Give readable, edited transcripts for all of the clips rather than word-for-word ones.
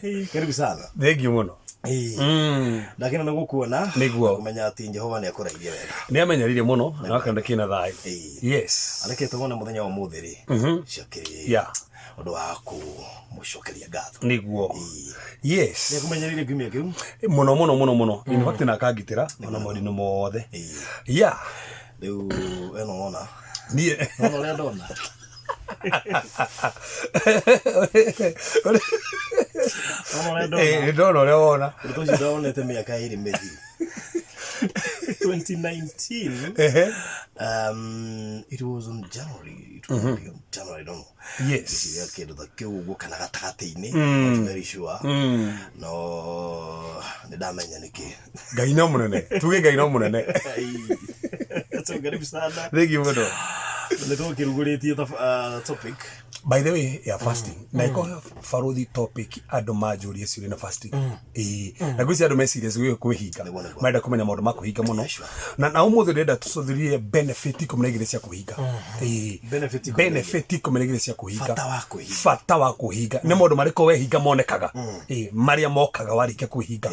Karibu sana. Thank you muno. Lakini nagukuona niguo kumenya ati Jehova ni akuraithia wega. Ni amenyarire muno na akanda kina thai. Yes. Aleke tugone muthenya wa muthiri. Shakiri. Yeah. Undu waku mushokeria gatho. Niguo. Yes. Ni kumenyarire gimia kiu. Muno. In fact na kagitira ona morino mothe. Yeah. Riu eno ona. Ni Ona le ndona. Ndona ule wona. Utoshi ndonete miaka iri mithi. 2019. It was on January. It was on January, I don't know. Yes. Ya kedo da kiugo kana gatagati-ini. Very sure. No, ndamenya niki. Ngai no munene. Tuge Ngai no munene. So karibu sana. Thank you muno. Ndio kiruguritie topic. By the way, yeah, fasting. Na iko farodhi topic ado majuria siri na fasting. Na gwisi ado message zwe kuhiga. Maida kumenya maundu ma kuhiga muno. Na umuthe ndenda tucothirie benefit kumenegire cia kuhiga. Benefit kumenegire cia kuhiga. Fata wa kuhiga. Ni maundu mariko we higa monekaga. Maria mokaga warike kuhiga.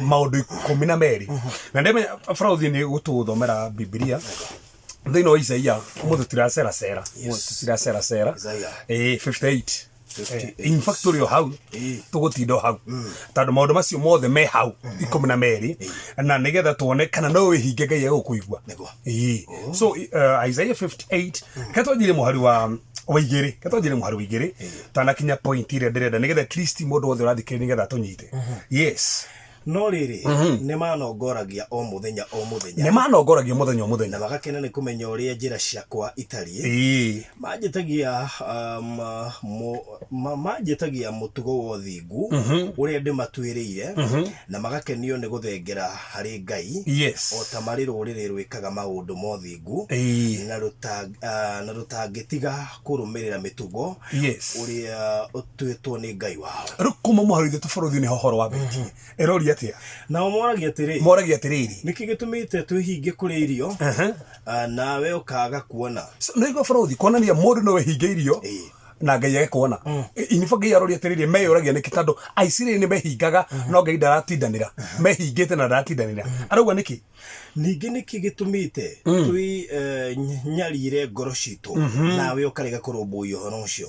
Maundu 12. Na ndeme farodhi ni gututhomera Biblia. Thino Isaia umuthe tiracera 58 in fact uri hau tugutindo hau tondu maundu macio mothe me hau 12 na nigetha tuone kana no wihinge Ngai egukuigua so Isaiah 58 ketwanjire muhari wa igiri tanakinya point ire ndirenda nigetha at least mundu wothe urathikire nigetha tunyite yes no riri ne manogoragia o muthenya ne manogoragia muthenya na bagakena ne kumenya uria njira ciakwa itari majetagia mutugo wo thingu uria ndimatuiriire na magakenio ne guthengera hari Ngai o tamari rurire rwikaga maundu mo thingu na rutangitiga kurumirira mitugo uria utwitwo ni Ngai wao rukuma muharithie tufaruthi ni hohoro wa beti erori atia na moragia atiriri niki gitumite twihinge kuri irio nawe ukaga kuona no igo faruthi kuonania mundu no wehinge irio na Ngai agekuona inifogi yarori atiriri meyoragia niki tando aisire ni mehingaga no Ngai ndaratindanira mehingite na ndaratindanira arauga niki ningi niki gitumite twi nyarire ngoro citu nawe ukarega kurumbuyo horo ucio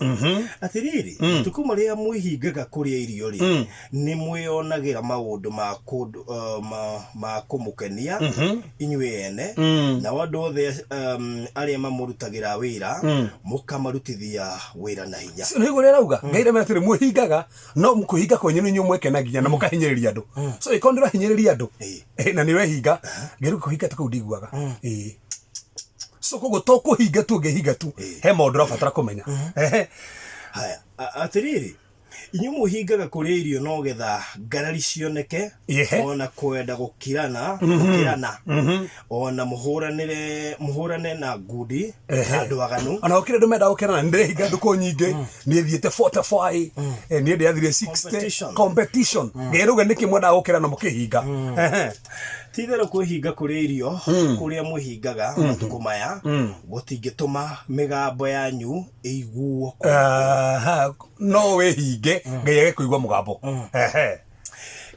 atiriri tukumaria mwihingaga kuria irio ri ni mwionagira maundu ma kumukenia inywe ene na wandu othe aria mamurutagira wira mukamarutithia wira na hinya nigo rauga Ngai remetire mwihingaga no mukuhinga kwenyu ni nyumwekenagia na mukahinyiriria andu so ikondira hinyiriria andu na niwe hinga ngeru kuhinga ta kudiguaga so kogo to kuhinga tu ngehinga tu he maundu rabatara kumenya haya atiriri inyu muhingaga kuria irio no getha ngarari cioneke ona kwenda gukirana ona muhurane na ngudi andu aganu ona ukire ndumenda gukirana ndirehinga nduko nyinge ni thiete 45 ni ndiathire 60 competition ngeruga niki mwenda gukirana mukihinga tithero kwihinga kuria irio kuria muhingaga matukumaya gutingituma migambo yanyu iguo no wehinge Ngai agekuigua mugambo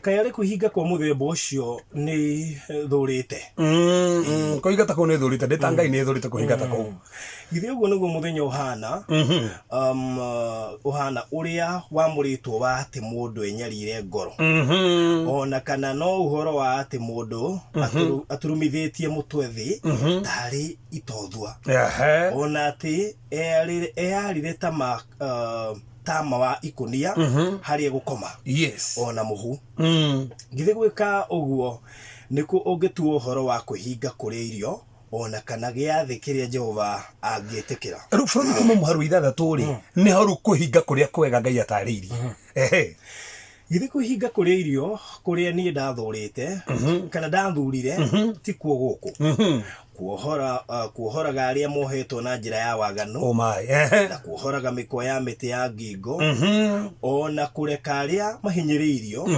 kayare kuhinga kwa muthemba ucio ni thurite kuhinga ta ko ni thurite ndeta Ngai ni thurite kuhinga ta ko githe uguo niguo muthenya uhana uria wamuritwo wa ati mundu enyarire ngoro ona kana no uhoro wa ati mundu aturumithitie mutwe thi tari itothua ona ati earire tama wa ikunia hari gukoma ona muhu githe gwika uguo niku ungetuo horo wa kuhinga kuria irio ona kana giathi kiria Jehova angetekera rufuruthi kuma muharu ithathatu ri ni haru kuhinga kuria kwega Ngai atariri githe kuhinga kuria irio kuria ni ndathurite kana ndathurire ti kuo guku kuohoraga aria mohetwo na njira ya waganu oh my na kuohoraga miko ya miti ya ngingo ona kureka aria mahinyiriirio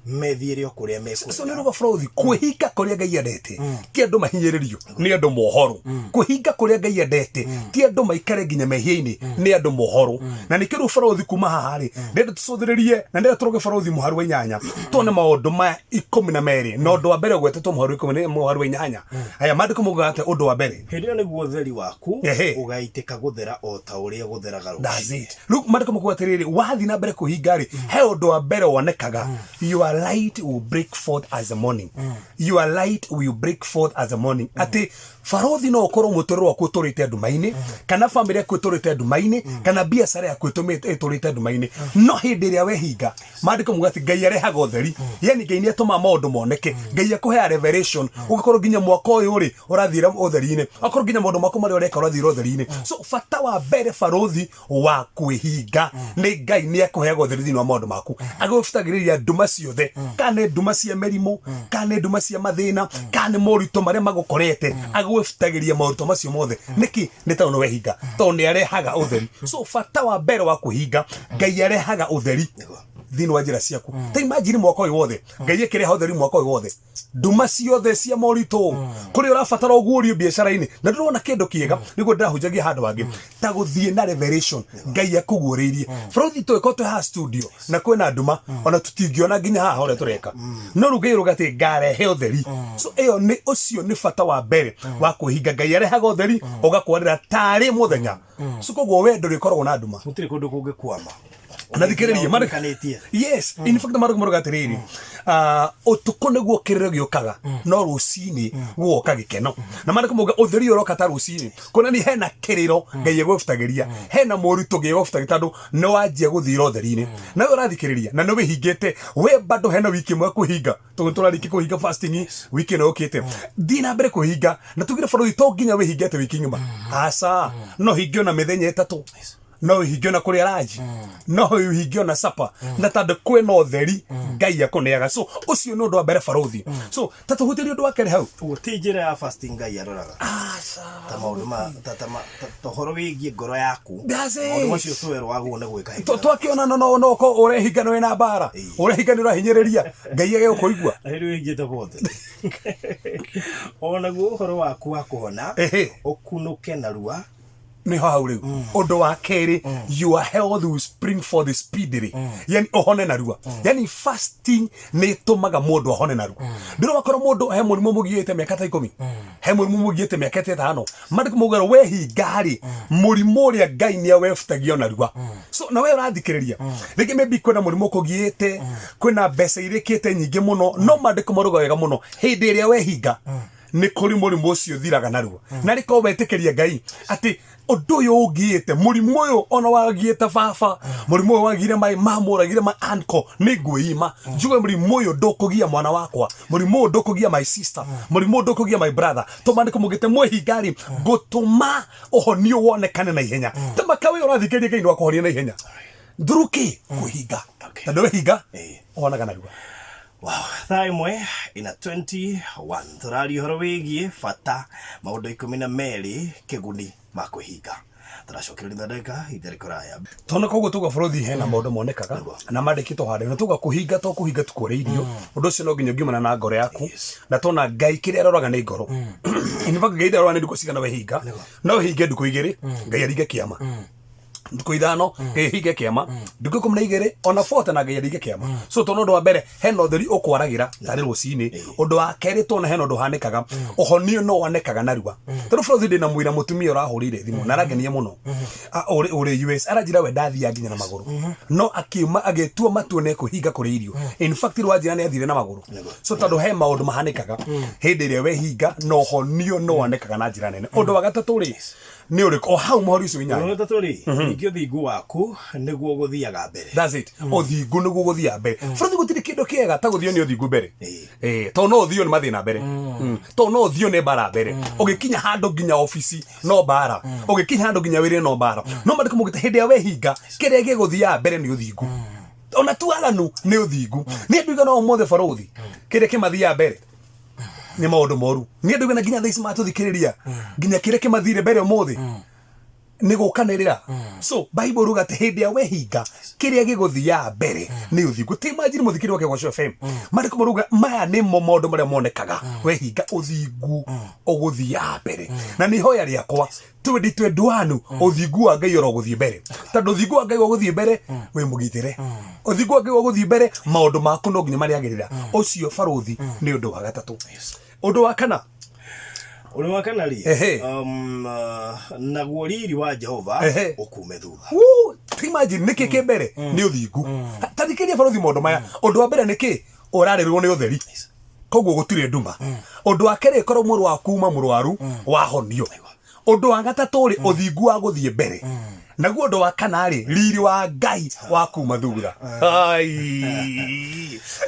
methiire okuria meko so nero bafrothi kuhinga kuria Ngai endete ti andu mahinyiririo ni andu mohoru kuhinga kuria Ngai endete ti andu maikare nginya mehia-ini ni andu mohoru na nikio ru bafrothi kuma haha ri ndenda tucuthiririe na ndenda turoge bafrothi muharu wa inyanya tuone maundu ma 12 na undu wa mbere gwetetwo muharu wa inyanya aya mandiko mugate undu wa mbere hindi yo niguo theri waku ugaitika guthera o ta uria gutheraga ruci look mandiko mugate riri wathi na mbere kuhinga ri he undu wa mbere wonekaga your light will break forth as the morning your light will break forth as the morning ati farothi no okoro mutorwa kuturite andumaini kana family yakuturite andumaini kana biashara yakutumite iturite andumaini no hindi ria wehinga mandiko mugati Ngai arehaga utheri yani Ngai ni atuma maundu moneke Ngai akuhea revelation ugakorwo nginya mwaka uyu ri urathira utheri-ini akorwo nginya maundu maku mari ureka urathira utheri-ini so fata wa mbere farothi wa kwihinga ni Ngai ni akuheaga utheri thini wa maundu maku agufutagiriria nduma ciothe kana nduma cia merimu kana nduma cia mathina kana morito maria magukorete agufutagiria maundu macio mothe niki ni ta no wehinga to ni arehaga utheri so fata wa mbere wa kuhinga Ngai arehaga utheri thini wa njira ciaku ta imagine mwaka uyu wothe Ngai ekireha utheri mwaka uyu wothe nduma ciothe cia morito kuri urabatara ugurio biashara-ini na ndirona kindu kiega niguo ndirahunjagia handu hangi ta guthie na revelation Ngai akuguuririe brothi tweko twe ha studio na kwina nduma ona tutingiona nginya haha ore tureka no rugai rugati ngarehe utheri so iyo ni ucio ni fata wa mbere wa kuhinga Ngai arehaga utheri ugakwarira tari muthenya so koguo we nduri korwo na nduma mutiri kundu kungikwama na thikiririe marikanitie yes in fact mariko atiriri utuko niguo kirire giukaga no rucini guoka gikeno na mariko muga utheri uroka ta rucini kuna ni hena kiriro Ngai egufutagiria hena morito Ngai egufutagiria tandu no wanjia guthira utheri-ini na urathikiriria na no wihingite we bado hena wiki mwe kuhinga turariki kuhinga fasting wiki no ukite dina mbere kuhinga na tugire borothi to nginya wihingite wiki nyuma asa no hingio na mithenya 3 no hingio na kuri araji no hingio na sapa na tandu kwina utheri Ngai akuneaga so ucio no ndo mbere farothi so tatuhutirio ndo wakere hau utinjira ya fasting Ngai aroraga ta maundu ma tohoro wigie ngoro yaku maundu macio twerwo wagu ne gwika twakiona no ko urehinga no ina bara urehinga ni urahinyiriria Ngai age ukuigua ahiru wingite bothe ona guo horo waku wa kuhona okunuke na rua ni hau riu undu wa keri your health will spring for the speedily yani ohone na rua yani fasting ni tumaga mundu ohone na rua ndiro wakoro mundu he murimu mugiete miaka 10 he murimu mugiete miaka 5 mandiko mugero we hingari murimu ria Ngai ni awefutagio na rua so na we urathikiriria rigi maybe kwena murimu kugiete kwena mbeca irikite nyingi muno no mandiko maruga wega muno hindi ria we hinga ni kuri murimu ucio thiraga na rua na riko wetikiria Ngai ati undu uyu ungiite murimu uyu ona wagiite baba murimu uyu wagire mai mamuragire ma anko ni nguima njuge murimu uyu ndukugia mwana wakwa murimu uyu ndukugia my sister murimu uyu ndukugia my brother tomandiko mugite mwihingari gutuma uhonio wonekane na ihenya tamakawe urathikeria Ngai no kuhonia na ihenya nduruki kuhinga tandu wehinga onaga na rua. Wow, thaa imwe ina 21 turari horo wigie fata maundu 12 kiguni makuhinga turacokereria ndeka ithere kuraya tona koguo tuga borothi hena maundu monekaga na mandikito hande na tuga kuhinga to kuhinga tukore irio undu ucio no nginya ngimana na ngoro yaku na tona Ngai kire aroraga ni ngoro in fact Ngai aroraga ni nduko cigana wehinga no hinge nduko igiri Ngai aringe kiama nduko ithano hinge kiama nduko 12 ona 40 na Ngai aringe kiama so tono ndo wa mbere hena utheri ukwaragira tari rucini undu wa keri tona hena undu hanikaga ohonio no wanekaga na rua toro borothi ndina mwira mutumia urahurire thimu na ragenia muno uri US arajira we ndathia nginya na maguru no akiuma agetua matuone kuhinga kuri irio in fact rwajira ni athire na maguru so tondu he maundu mahanikaga hindi ria we hinga no honio no wanekaga na njira nene undu wa gatatu ri ni uri o hau mohori ucio inyanya no taturi ingio thingu waku niguo guthiaga mbere that's it othingu niguo guthia mbere borothi gutiri kindu kiega ta guthio ni othingu mbere to no othio ni mathina mbere to no othio ni bara mbere ugikinya handu nginya office no bara ugikinya handu nginya wiri no bara no mandiko mugite hindi ya wehinga kiria giguthia mbere ni othingu ona tuaganu ni othingu ni nduga no mothe borothi kiria kimathia mbere ni maundu moru ni andu na ginya thaici matuthikiriria ginya kireke mathire mbere umuthi ni gukanirira so bible ruga te hindi ya wehinga kiria giguthia mbere ni uthingu ti imagine muthikiri wa Kegosho FM mariko muruga maya ni mo maundu maria monekaga wehinga uthingu uguthia mbere na ni hoya riakwa 2021 uthingu wa Ngai uroguthie mbere tondu uthingu wa Ngai uguthie mbere we mugitire uthingu wa Ngai uguthie mbere maundu maku no nginya mariagirira ucio baruthi ni undu wa gatatu undu wa kana uri wa kana ri naguo riri wa Jehova ukume thutha imagine niki kimbere ni uthingu tathikiria baruthi maundu maya undu wa mbere niki urarirwo ni utheri koguo gutire nduma undu wa kere korwo muru wa kuma murwaru wahonio undu wa gatatu ri uthingu wa guthie mbere naguo undu wa kana ri riri wa Ngai wa kuma thutha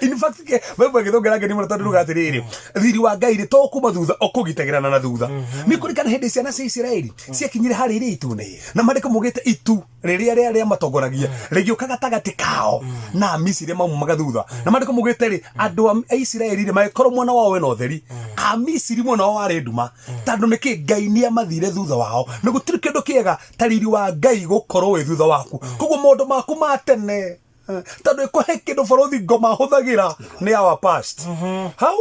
in fact wewe githongera ngeni muno tondu ruga atiriri riri wa Ngai ri to kuma thutha okugitagirana na thutha ni kurikana hindi ciana cia Isiraeli ciakinyire hari iri itune na mariko mugite itu riria matongoragia rigiukaga tagati kao na Misiri mauma thutha na mariko mugite ri andu a Isiraeli ri maikoro mwana wao we no theri a Misiri mwana wao ari nduma tondu niki Ngai ni amathire thutha wao ni gutiri kindu kiega ta riri wa Ngai gukorwo we thutha waku koguo maundu maku ma tene tondu ikuhe kindu baruthi ngoma huthagira ni our past hau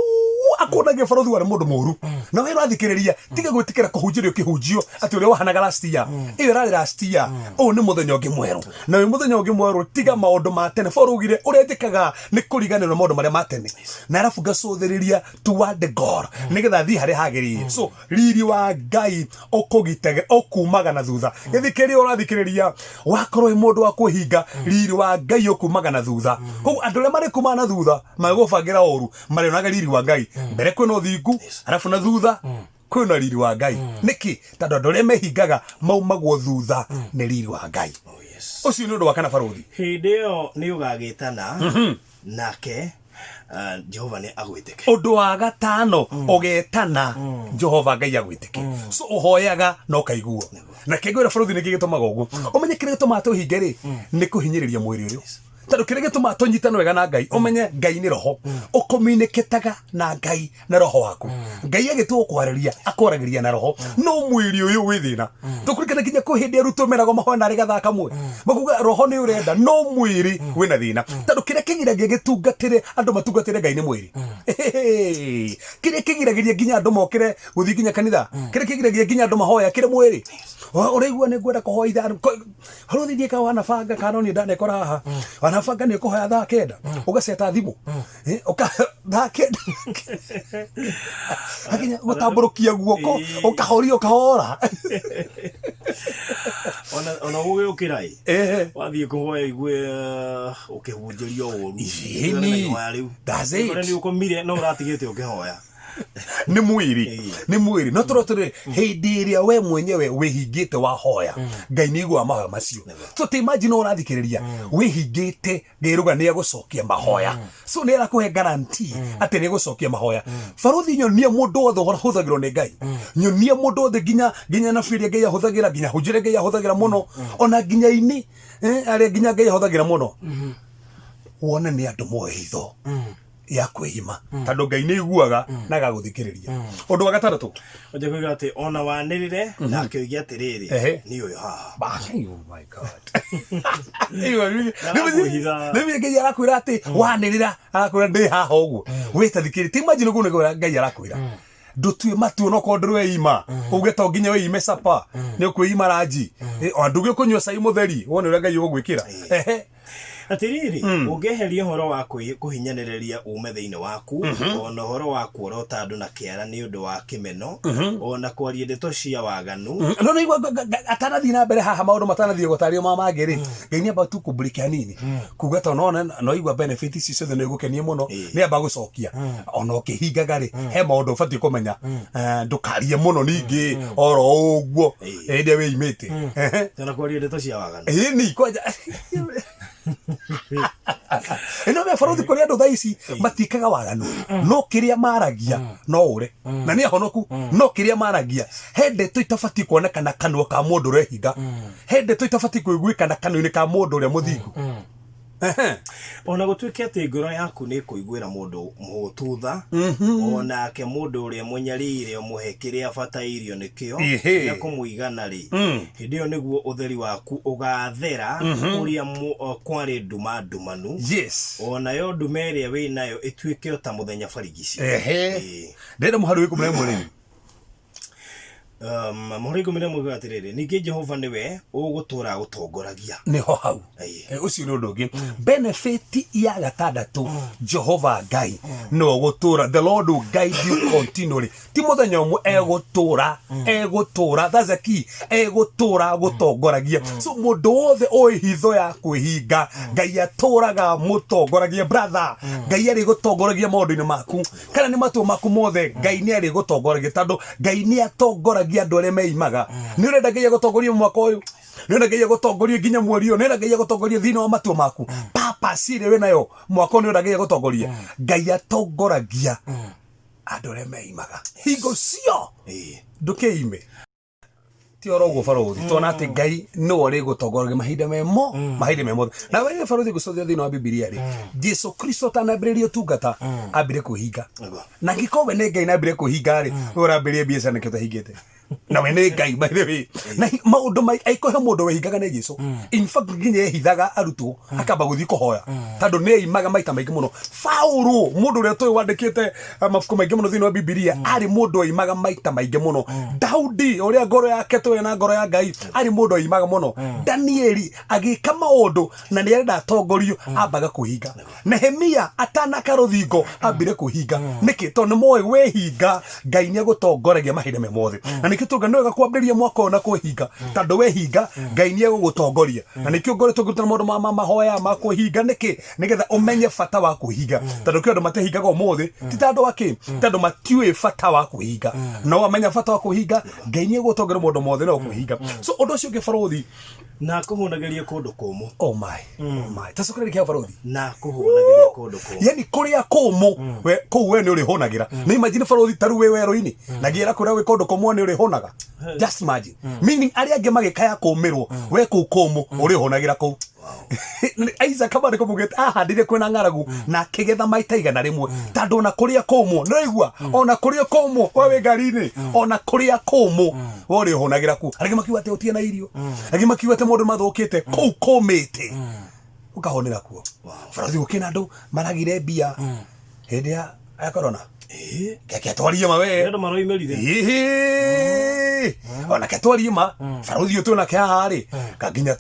akunagia baruthi wari mundu moru na we rathikiriria tiga gwitikira kuhunjirio kihunjio ati uri wahanaga last year iyo rari last year o ni muthenya ungi mweru na we muthenya ungi mweru tiga maundu ma tene borugire urendikaga ni kuriganira maundu maria ma tene na arafu gacuthiriria toward God nigetha thi hari hagiririe so riri wa Ngai ukugitage okumaga na thutha githikiria urathikiriria wakorwo mundu wa kuhinga riri wa Ngai okumaga na thutha koguo andu aria mari kuma na thutha magubangira oru mari onaga riri wa Ngai mbere kwina uthingu arafu na thutha kwina riri wa Ngai niki tondu andu aria mehingaga maumagwo thutha ni riri wa Ngai ucio ni undu wa kana baruthi hindi iyo ni ugagitana nake Jehova ni agwitike undu wa gatano ugetana Jehova Ngai agwitike so uhoyaga no kaiguo na kegwira baruthi ni gigitumaga uguo umenye kire gituma tuhinge ri ni kuhinyiriria mwiri uyu tondu kire gituma tunyitana wega na Ngai umenye Ngai ni roho ukomuniketaga na Ngai na roho waku Ngai agitu kwariria akoragiria na roho no mwiri uyu wi thina tukurikana kinya kuhindi aruto merago mahona ri gathaka mwe makuga roho ni urenda no mwiri wina thina tondu kire kigiragia gitungatire andu matungatire Ngai ni mwiri kire kigiragia ginya andu mokire guthi ginya kanitha kire kigiragia ginya andu mahoya kire mwiri uraigua ni ngwenda kuhoya itha haruthi ndika wana banga kanoni ndane kora haha wana banga ni kuhoya thaa kenda ugaceta thimu uka thaa kenda akinya gutamburukia guoko ukahoria ukahora ona ugiukirai wathie kuhoya igwe ukihunjirio uru ni daze ni ukomire no uratigite ukihoya ni mwiri no turotire hindi iria we mwenyewe wihingite wahoya Ngai ni igwa mahoya macio so te imagine urathikiriria wihingite ngiruga ni agucokia mahoya so ni arakuhe guarantee ati ni agucokia mahoya baruthi nyonia mundu wothe huthagirwo ni Ngai nyonia mundu wothe ginya na firia Ngai ahuthagira ginya hunjire Ngai ahuthagira muno ona ginya ini aria ginya Ngai ahuthagira muno wona ni andu moe hitho ya kwihima tondu Ngai ni iguaga na gaguthikiriria undu wa gataratu oje kuiga ati ona wanirire na akiogia atiriri ni uyu haha oh my God ni Ngai arakwira ati wanirira arakwira ndi haha uguo witathikiri ti imagine uguo ni Ngai arakwira ndutue matu no ko ndurwe ima uge to ginya we ime sapa ni kwima raji anduge kunywa sai mutheri wone ura Ngai ugwikira atiriri ungeheria horo wa kuhinyanireria ume thiini waku ona horo wa kuorota andu na kiara ni undu wa kimeno ona kwaria ndeto cia waganu no no igwa atanathi na mbere haha maundu matanathi gutario mangiri Ngai ni aba tu kubriki hanini kuga to no igwa benefit ici ciothe ni gukenie muno ni aba gucokia ona ukihingaga ri he maundu ubatie kumenya ndukarie muno ningi oro uguo ende we imite ona kwaria ndeto cia waganu ni kwaja ino me baruthi kuri andu thaici matikaga waganu no kiria maragia no ure na ni ahonoku no kiria maragia hende tu itafati kuonekana kanwa ka mundu rehinga hende tu itafati kuiguika na kanwa-ini ka mundu uria muthingu ona gũtuĩke atĩ ngoro yaku nĩ kũiguĩra mũndũ mũtutha onake mũndũ ũrĩa mũnyarire ũmũhe kĩrĩa abatairio nĩkĩo gĩa kũmũigana rĩ hĩndĩ ĩyo nĩguo ũtheri waku ũgathera ũrĩa kwarĩ nduma ndumanu onayo nduma ĩrĩa wĩnayo ĩtuĩke o ta mũthenya barigici ndĩrenda mũhari wĩkũ mũremũ rĩu Mũhũrĩgo mĩrĩa mwiga atirĩrĩ ningĩ Jehova nĩwe ũgũtũra gũtongoragia niho hau ũcio nĩ ũndũ ũngĩ benefit ya gatandatũ Jehova Ngai no gũtũra the Lord will guide you continually ti mũthenya ũmwe egũtũra that's a key egũtũra gũtongoragia so mũndũ wothe oĩ hitho ya kwĩhinga Ngai atũraga mũtongoragia brother Ngai arĩ gũtongoragia maũndũ-inĩ maku kana nĩ matua maku mothe Ngai nĩ arĩ gũtongoragia tondũ Ngai nĩ atongoragia andũ arĩa meimaga nĩ ũrenda Ngai agũtongorie mwaka ũyũ nĩ ũrenda Ngai agũtongorie nginya mweri ũyũ nĩ ũrenda Ngai agũtongorie thĩinĩ wa matua maku purpose ĩrĩa wĩnayo mwaka ũyũ nĩ ũrenda Ngai agũtongorie Ngai atongoragia andũ arĩa meimaga hingo cio ndũkĩime ti oro ũguo barothi tona atĩ Ngai no arĩ gũtongoragia mahinda memo na wewe barothi gũcothia thĩinĩ wa Biblia rĩ Jesu Kristo tanambĩrĩria ũtungata ambire kwĩhinga na gĩkowe nĩ Ngai nambire kwĩhinga rĩ ũrambĩrĩria biacara nĩkĩo tahingĩte na we nĩ Ngai by the way na maũndũ aikũhe mũndũ wehingaga nĩ Jesu in fact nginya ehithaga arutwo akamba gũthiĩ kũhoya tondũ nĩ aimaga maita maingĩ mũno Paulo mũndũ ũrĩa tũĩ wandĩkĩte mabuku maingĩ mũno thĩinĩ wa Biblia arĩ mũndũ aimaga maita maingĩ mũno Daudi ũrĩa ngoro yake tũĩ na ngoro ya Ngai arĩ mũndũ aimaga mũno Danieli agĩka maũndũ na nĩ arenda atongorio ambaga kwĩhinga Nehemia atanaka rũthingo ambire kwĩhinga nĩkĩ tondũ nĩ moĩ wehinga Ngai nĩ agũtongoragia mahinda me mothe nĩkĩo nĩwega kwambĩrĩria mwaka ũyũ na kwĩhinga tondũ wehinga Ngai nĩ egũgũtongoria na nĩkĩo ngoretwo ngĩruta maũndũ ma mahoya ma kwĩhinga nĩkĩ nĩgetha ũmenye bata wa kwĩhinga tondũ kĩ andũ matehingaga ũmũthĩ ti ta andũ akĩ tondũ matiũĩ bata wa kwĩhinga no amenya bata wa kwĩhinga Ngai nĩ egũtongoria mũndũ mothe na kwĩhinga so ũndũ ũcio ũngĩ barothi na kũhũnagĩria kũndũ kũmũ oh my tacokereri kia barothi na kũhũnagĩria kũndũ kũmũ yani kũrĩa kũmũ we kũu we nĩ ũrĩhũnagĩra na imagine barothi taru we werũ-inĩ na ngiera kũrĩa we kũndũ kũmũ nĩ ũrĩhũnaga just imagine meaning arĩa angĩ magĩkaya kũmĩrwo we kũu kũmũ ũrĩhũnagĩra kũu Isaac kabare kumugete ahandire kwena ng'aragu na kigetha maita igana rimwe tando na kuria kũmũ nĩraigua ona kuria kũmũ wewe ngari-inĩ ona kuria kũmũ wori honagira ku arĩngĩ makiuga atĩ ũtie na irio arĩngĩ makiuga atĩ mũndũ mathũkĩte kũu kũmĩte ukahonera kuo barathi gũkĩna andũ maragire mbia hĩndĩ ya corona keke twarie mawe ndo maroimerire ona ketwarie ma barathi ũtũ na kĩa harĩ kanginya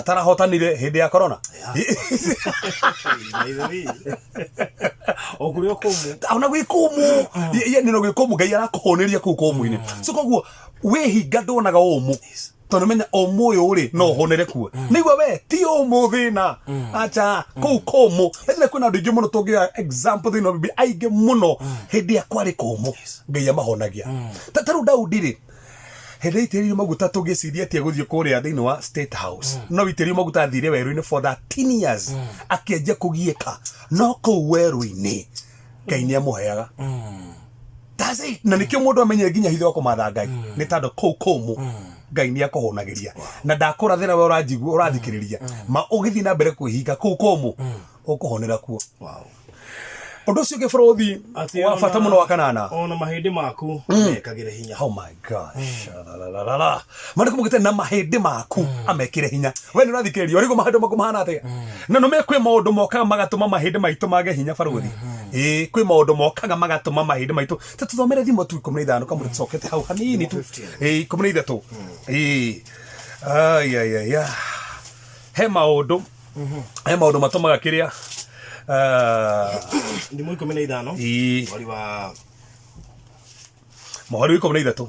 tara hotanire hĩndĩ ya corona okurio kũmũ ona gwĩ kũmũ yani no gwĩ kũmũ Ngai arakũhoneria kũu kũmũ-inĩ so koguo wehinga ndonaga ũmũ tondũ menya ũmũ ũyũ ũrĩ no honere kuo nĩguo we ti ũmũ thĩna acha kũu kũmũ ethire kwĩna andũ aingĩ mũno tũngĩoya example thĩinĩ wa Biblia aingĩ mũno hĩndĩ ya kwarĩ kũmũ Ngai amahonagia ta rĩu Daudi rĩ hĩndĩ itĩrĩrio maguta tũngĩciria atĩ egũthiĩ kũrĩa thĩinĩ wa State House no itĩrĩrio maguta athire werũ-inĩ for 13 years akĩanjia kũgiĩka no kũu werũ-inĩ Ngai nĩ amũheaga that's it na nĩkĩo mũndũ amenye nginya hitho kũmatha Ngai nĩ tondũ kũu kũmũ Ngai nĩ akũhonagĩria na ndakũrathĩra we ũranjigua ũrathikĩrĩria ma ũgĩthiĩ na mbere kwĩhinga kũu kũmũ ũkũhonera kuo ũndũ ũcio ũngĩ bũrũthi wa bata mũno wa kanana ona mahĩndĩ maku mekagĩre hinya oh my gosh marĩkũ mũgĩte na mahĩndĩ maku amekĩre hinya we nĩ ũrathikĩrĩria ũrĩgũ mahĩndĩ maku mahana atĩa na no kwĩ maũndũ mokaga magatũma mahĩndĩ maitũ mage hinya bũrũthi kwĩ maũndũ mokaga magatũma mahĩndĩ maitũ ta tũthomere thimo tu 15 kamwe tũcokete hau hanini tu 13 he maũndũ matũmaga kĩrĩa ndimo 15 wali wa Mohoro 13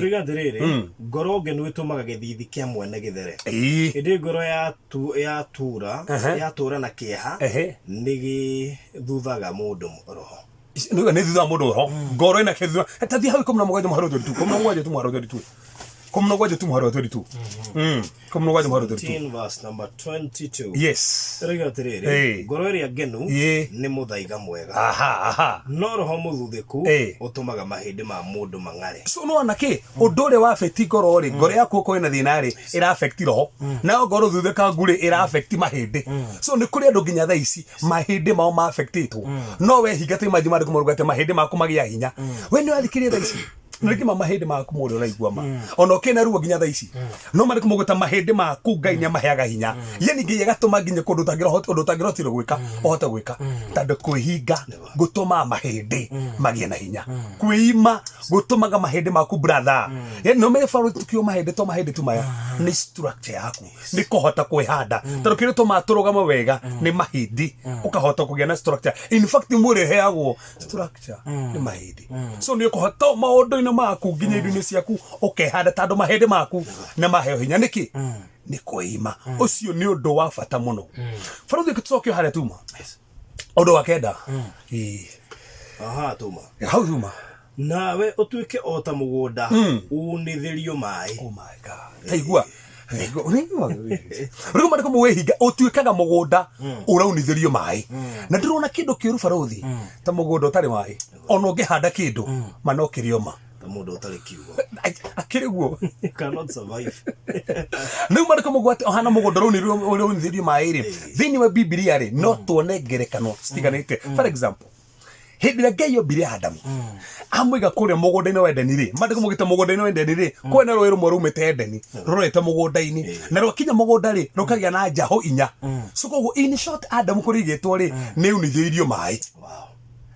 rigathiriri ngoro ngenu itumaga githithi kia mwene githere indi ngoro ya tura na kieha nigi thuthaga mundu roho nĩ thutha mundu roho ngoro ina kethwa tathi hau 17 mohoro tu 17 tu mohoro tu Komnogwaje tu muhari wa 22. Komnogwaje muhari wa 22. 17 verse number 22. Yes. Rega tiriri. Ngoro iria ngenu ni muthaiga mwega. Aha. No roho muthutheku utumaga mahindi ma mundu mang'are. So no anake udore wa affect ngoro ri ngoro yaku ko ina thina ri ira affect roho na ngoro thutheka ngure ira affect mahindi. So ni kuri andu nginya thaa ici mahindi mao ma affectitwo. No we hingate maji mari kumurugate mahindi maku magia hinya. We ni wathikirie thaa ici niki mahindi maku muri uraigua ma ona ukena ruo nginya thaa ici no mari kumuguta mahindi maku Ngai nya maheaga hinya yeni nginya gatuma nginya kundu tangirotiro gwika ohota gwika tando kwihinga gutuma mahindi magie na hinya kwima gutumaga mahindi maku brother yeni no mere faru tukio mahindi to mahindi tumaya ni structure yaku ni kohota kwihanda tando kire to maturugama wega ni mahindi ukahota kugia na structure in fact muri heagwo structure ni mahindi so ni kohota maundu maku nginya indo ciaku ukehanda tando mahindi maku na maheo hinya niki ni kuima ucio ni undu wa bata muno faruthi kitokio haria tuma undu wa kenda tuma hau tuma nawe utuike ota mugunda unithirio mai. Oh my god taigua Rugo mariko muwehiga utuikaga mugunda uraunithirio mai na ndirona kindu kiuru faruthi ta mugunda utari mai ona ungihanda kindu manokirioma mundu utari kiugo akiriguo cannot survive. Nau mariko mugwate ohana mugunda uraunithirio mai ri thini wa Biblia ri no tuone ngerekano stiganite. For example hindira Ngai ombire Adamu amwiga kuria mugunda-ini wa Edeni ri mandiko mugite mugunda-ini wa Edeni ri kwena roi rumwe rumite Edeni rorete mugunda-ini na rwakinya mugunda ri rukagia na njaho inya so koguo in short Adamu kurigitwo ri ni unithirio mai.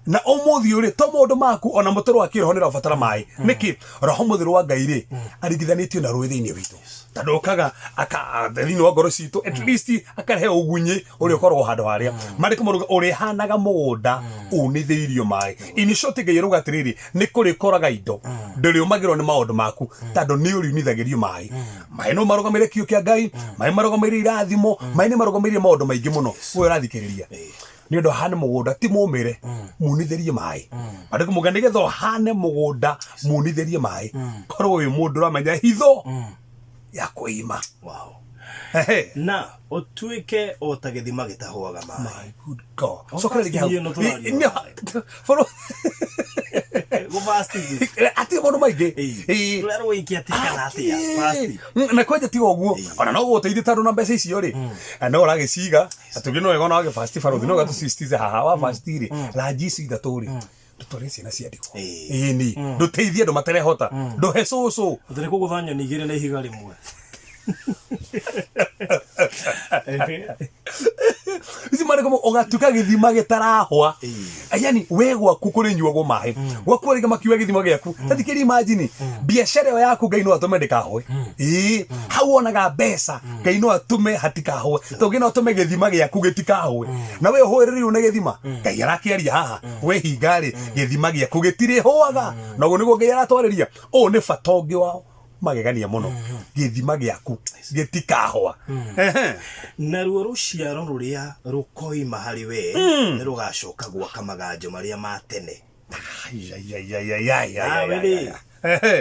Na umuthi uri to mundu maku ona mutoro wa kiroho nira ubatara mai niki roho muthiru wa Ngai ri arigithanitio na roi thiini witu tadokaga aka thini wa ngoro citu at least akahe ugunyi uri ukorwo handu haria mariko muruga uri hanaga mugunda unithirio mai in short Ngai ruga atiriri ni kuri koraga indo nduri umagirwo ni maundu maku tando ni uri unithagirio mai mai no marugamire kio kia Ngai mai marugamire irathimo mai ni marugamire maundu maingi muno we urathikiriria ni ndo hane mugunda ti mumire munithirie mai andiko muganda getho hane mugunda munithirie mai korwo wi mundu ramenya hitho ya kuima. Wow. Na otuike otagethima gitahoaga mai. My good God. So kale gya follow go fast ati bono maige claro wiki atikana atia fast na kwaje tigo oguo ona no guteithie taro na mbeca icio ri no uragiciga atugi no ego no age fast faruthi no gatu sistize haha wa fast ri rajisi thaturi tutore ciana cia ndiko ni nduteithie andu materehota nduhe cucu utare kuguthanya nigire na ihiga rimwe isi mare komo ogatuka githima gitarahwa yani we gwaku kuri nyuagwo mai gwaku ri makiwa githima giaku tatikiri imagine biashara yaku Ngai no atume ndikahwe hau onaga mbeca Ngai no atume hatikahwe togi no atume githima giaku gitikahwe na we hoereri une githima Ngai arakiaria haha we hingari githima giaku gitire hoaga na go nigo Ngai aratwariria o ni fatongi wao magegania muno githima giaku gitikahwa na ruo ruciaro ruria rukoima hari we ni rugacoka gwaka maganjo maria ma tene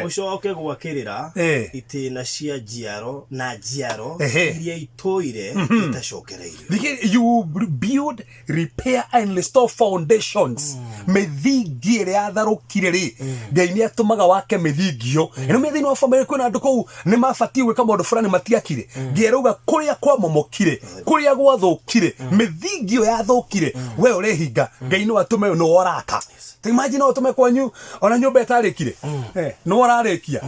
ucoke gwakirira itina cia njiaro na njiaro iria itoire itacokereirio. You build, repair and restore foundations. Mithingi iria yatharukire ri Ngai ni atumaga wake mithingio ino mithini wa family kwina andu kou ni mabati gwika maundu fulani matiakire ngieruga kuria kwa momokire kuria gwathukire mithingio yathukire we urehinga Ngai ni atume no oraka. Imagine utume kwanyu ona nyumba itarikire no wararekia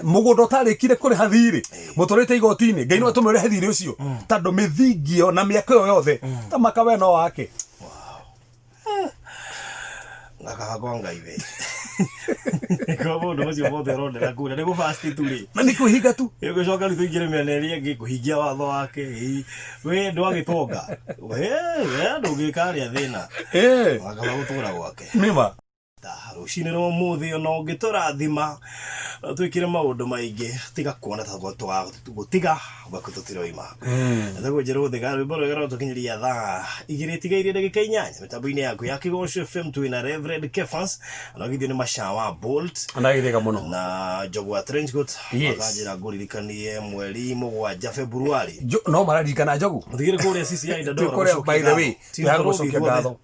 mugunda utarikire kuri hathiri mutorete igotini Ngai no atume uri hathiri ucio tando mithingio na miaka yo yothe ta makawe no wake. Ngakagwa Ngai we ko bodo ucio bothe ronde na kura nego fast tuli na nikuhiga tu yego coka tuingire mianeria ngikuhigia watho wake we ndo agitonga we ndo gikaria thina ngakagwa gutura gwake mima rucini rwa muthi ona ungiturathima twikire maundu maingi tiga kuona ta gutiga bakututira ima ndago jero thiga rwimbo rwega tukinyiria thaa igiri tigairie ndagika 8 mitambo-ini yaku ya Kigosho FM twina Reverend Kefans anagithio ni Mashawa Bolt anagitheka muno na Jogwa Trenchcoat akajira nguririkanie mweri 7 Februari no mararirikana Njogu thigire kuria sisi ya Idadora kuria by the way tiagucokia ngatho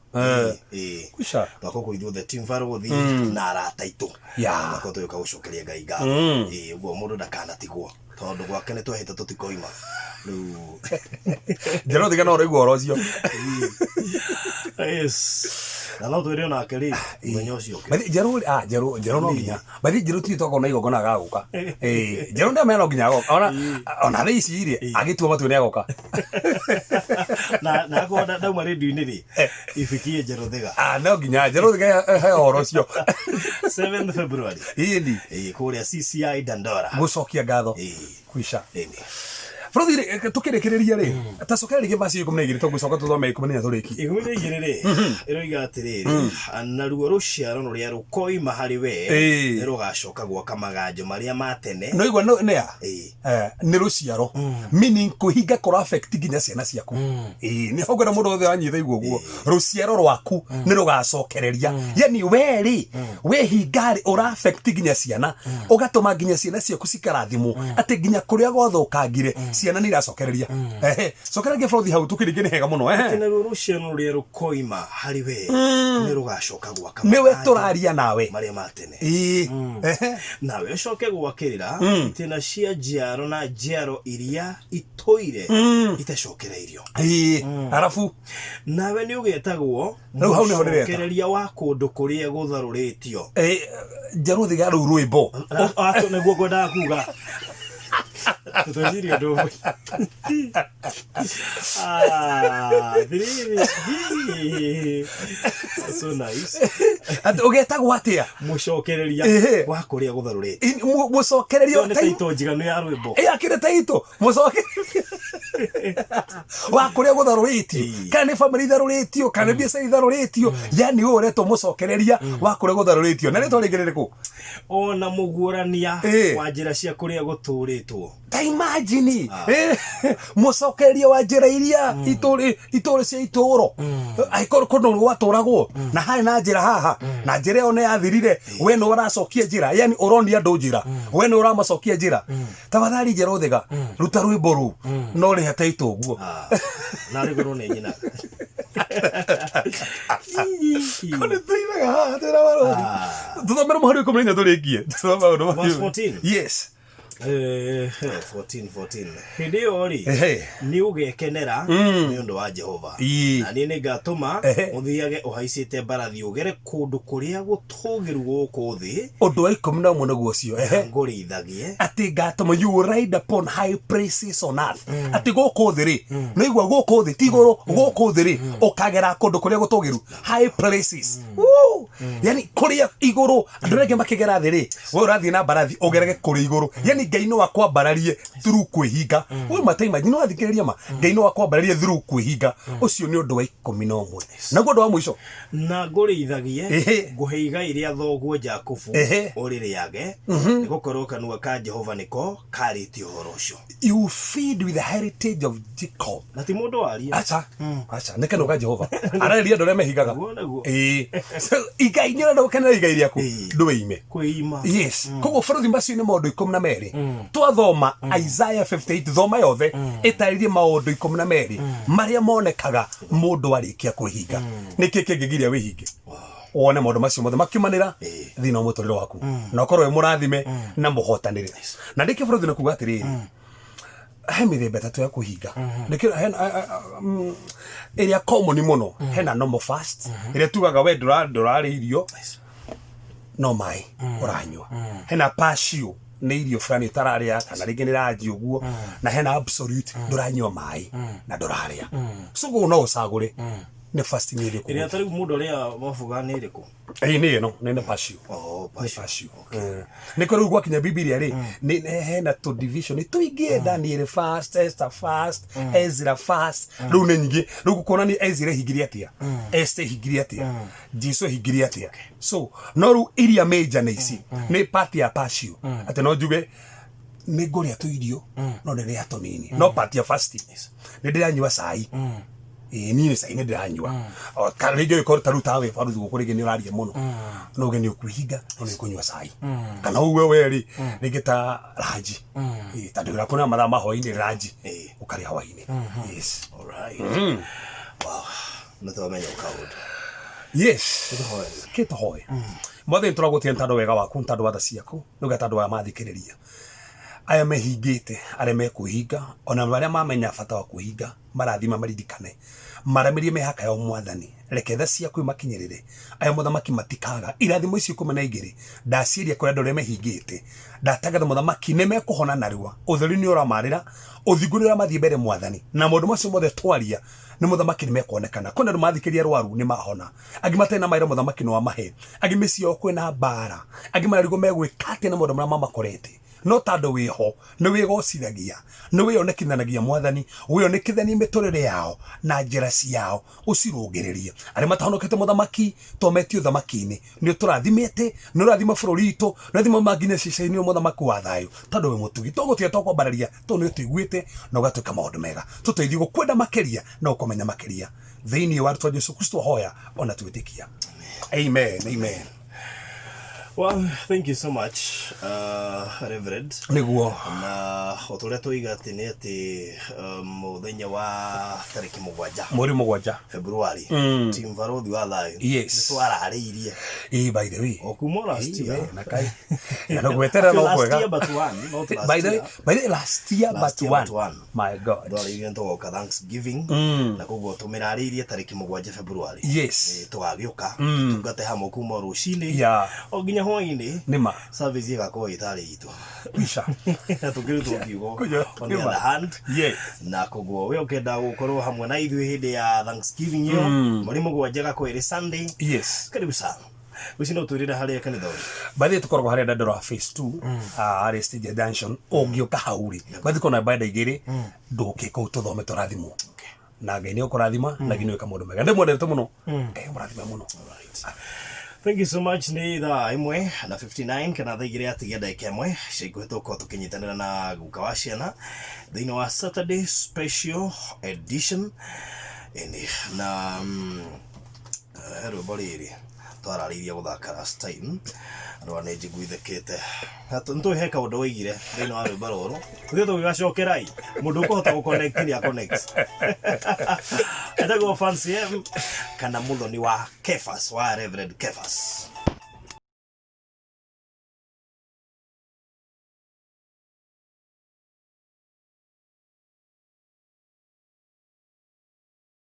kusha bakoko ithuothe team Farothi na arata itu bako tuyoka gucokeria Ngai ngatho uguo mundu ndakanatigwo tondu gwake ni twahite tutikoima riu njero thigana uraigua oro ucio yes na no twire ona akeri menyo ucio bathi njero no nginya bathi njero ti toko na igongona gaguka njero ndame no nginya ona reisi ire agitua matu ni agoka na ko ndauma radio-ini ri ifikie njero thiga no nginya njero thiga he oro ucio 7 February ini kuria CCI Dandora gucokia ngatho kwisha Farothi tukirekereria ri tacokereria basi 12 tugucoka tuthome 14 turiki 12 ri iroiga atiriri anaruo ruciaro no ria rukoima hari we ni rugacoka gwaka magajo maria matene no igwa no ne ni ruciaro meaning kuhinga kora affect ginya ciana ciaku ni hogora mundu othe anyitha igwo guo ruciaro rwaku ni rugacokereria yani we hingari ora affect ginya ciana ugatuma ginya ciana ciaku cikarathimwo ati ginya kuria gothukangire ciana ni iracokereria cokereria Farothi hau tukirigene hega muno kina ruciano ria rukoima hari we ni rugacoka gwaka niwe turaria nawe maria matene nawe ucoke gwakirira itina cia njiaro na njiaro iria itoire itacokereirio arafu nawe ni ugetagwo rau hau niho ndireta gucokereria wa kundu kuria gutharuritio njaro thiga rau rwimbo ato neguo ngwenda kuga tutojiria ndo so nice ugetagwo atia mucokereria wa kuria gutharurite mucokereria taito njiganu ya rwimbo akire taito mucokereria wa kuria gutharuritio kana ni family itharuritio kana biasa itharuritio yani we ureto mucokereria wa kuria gutharuritio na rito rigerereko ona mugurania wa njira cia kuria guturitwo ta imagine mucokereria wa njira iria itore cia itoro aikoro kono gwaturagwo na hari na njira haha na njira yo ne yathirire we no uracokia njira yani uroni andu njira we no uramacokia njira tafadhali njero thiga ruta rwimbo ru no ri hata ituguo na ri goro ne nyina kone tuivaga haha tera Farothi tuthomera muhari 14 turikie tuthomera yes 14 hindi ori ni ugekenera ni undu wa Jehova na ni ngatuma uthiage uhaicite mbarathi ugere kundu kuria gutugiru guku thi undu wa 11 naguo cio ngurithagie ati ngatuma you ride upon high places on earth ati guku thi ri no igwa guku thi tigoro guku thi ri ukagera kundu kuria gutugiru high places yani kuria iguru andu rege makigera thi ri we urathi na mbarathi ugerege kuria iguru yani Ngai no akwambararie through kwihinga we mataima no athikiriria ma Ngai no akwambararie through kwihinga ucio ni undu wa 11 naguo undu wa mwisho na ngurithagie nguheiga iria thoguo Jakubu uririage nigukorwo kanua ka Jehova niko kariti uhoro ucio you feed with the heritage of Jacob na ti mundu waria acha ni kanua ka Jehova araria andu aria mehigaga igai nyora ndo kana igai riaku ndweime kuima yes koguo Farothi macio ni maundu 12 twathoma Isaiah 58 thoma yothe itaririe maundu 12 maria monekaga mundu arikia kwihinga niki kingigiria wihinge wone maundu macio mothe makiumanira thina muturire waku na ukorwo murathime na muhotanire na ndiki Farothi na kuga atiriri he mithemba tatu ya kuhinga iria common muno hena normal fast iria tugaga we ndurari irio no mai uranywa hena partial ni irio fulani tararia kana ringi niraji uguo na hena absolute nduranywa mai na nduraria so go no usagure nä fasting ä rä Ĩrĩa tarĩu mũndũ ũrĩa mabuga nĩ ĩrĩkũ? nä ä no nä passion nä kå rä u gwakinya bibilia rä nä hena tå division tå ingä Daniel fast, Esther fast, Ezra fast rä u nä nyingä rä u gå kuonania Ezra hingire atä a Esther hingire atä a Jesu hingire atä a so no rä u iria meja nä ici nä part ya passion atä no njuge nä ngå rä a tå irio no nä rä a tå nini no part ya fasting nä ndä ranyua cai nini cai nä ndä ranyua kana rä ngä å korwo tarä u tawe barå gå kå rä ngä nä å raria må no no gä nä å kwĩhinga no nä kå nyua cai kana å guo we rä rä ngä ta ranji tandå ä ra kå na mathaa ma hwainä ranji å karä hwainä nä twamenya å kaå kä tå hoe mwathä tå ragå tia tandå wega waku tandå wa tha ciaku nä getha andå aya mathikä rä ria aya mehingä te arä mekwä hinga ona marä a mamenya bata wa kwä hinga marathima maririkane maramä rie mehaka yao mwathani reke tha ciaku imakinyä rä re aya muthamaki matikaga irathimo icio 12 ndaciäria kå rä andå arä a mehingä te ndatangatha muthamaki nä mekå hona narua å theri nä å ramarä ra å thingu nä å ramathiä mbere mwathani na maå ndå macio mothe twaria nä muthamaki nä mekwonekana kwä na andå mathikä ria rwaru nä mahona angä matarä na maä muthamaki nä wamahe angä mä ciao kwä na mbara angä mararigwo megwä ka atä na maå ndå marä a mamakorete no tandå wä ho nä wä gociragia nä wä onekithanagia mwathani wä onekithanie mä tå rä re yao na njära ciao å cirå ngä rä rie arä a matahonokete muthamaki tometio thamaki-inä nä å tå rathimä te nä å rathima bå rå ri witå nä rathima manginya cicainä å muthamaki wa thayå tandå wä må tugi to gå tiga to kwambararia to nä å tå iguä te na å gatwä ka maå ndå mega tå teithio gå kwenda makä ria no å komenya makä ria thä-inä wa rĩtwa Jesu Kristo hoya ona twä tä kia amen. Well, thank you so much, Reverend. Niguo. Na oturia tuiga ati ni ati muthenya wa tariki 7 mweri 7 February team Varothi wa thayo ni twarariirie by the way okuma last year na kai na no gwetera no kwega by the way last year but one my god ndwaririe ntogoka Thanksgiving na koguo tumirariirie tariki 7 February tugagiuka tungate hamwe kuma rucini oginya hwaini nima service igakorwo itari itu bisha na tukirutwo kiugo on the other hand na koguo we ukenda gukorwo hamwe na ithuĩ hindi ya Thanksgiving yo mweri 7 gakwiri Sunday karibu sana uci no twirira haria kanitha uri bathi tukorwo haria ndandora phase 2 ari stage junction ungiuka hauri bathi kona baada igiri nduke ko tuthome turathimo na Ngai ni ukurathima na gini weka mundu mega ndimwendete muno Ngai murathima muno. Thank you so much. Ni thaa imwe na 59 kana thaa igiri atigia ndagika imwe ciaiguhetwo tukinyitanira na guka wa ciana thiini wa Saturday special edition na rwimbo riri twarariirie guthaka last time andu ane njiguithikite ntuhe kaundu wigire thiini wa rwimbo ruru thio tugigacokerai mundu ukuhota guconnect ni connect etagwo Fancy M kana muthoni wa Kefas wa Reverend Kefas.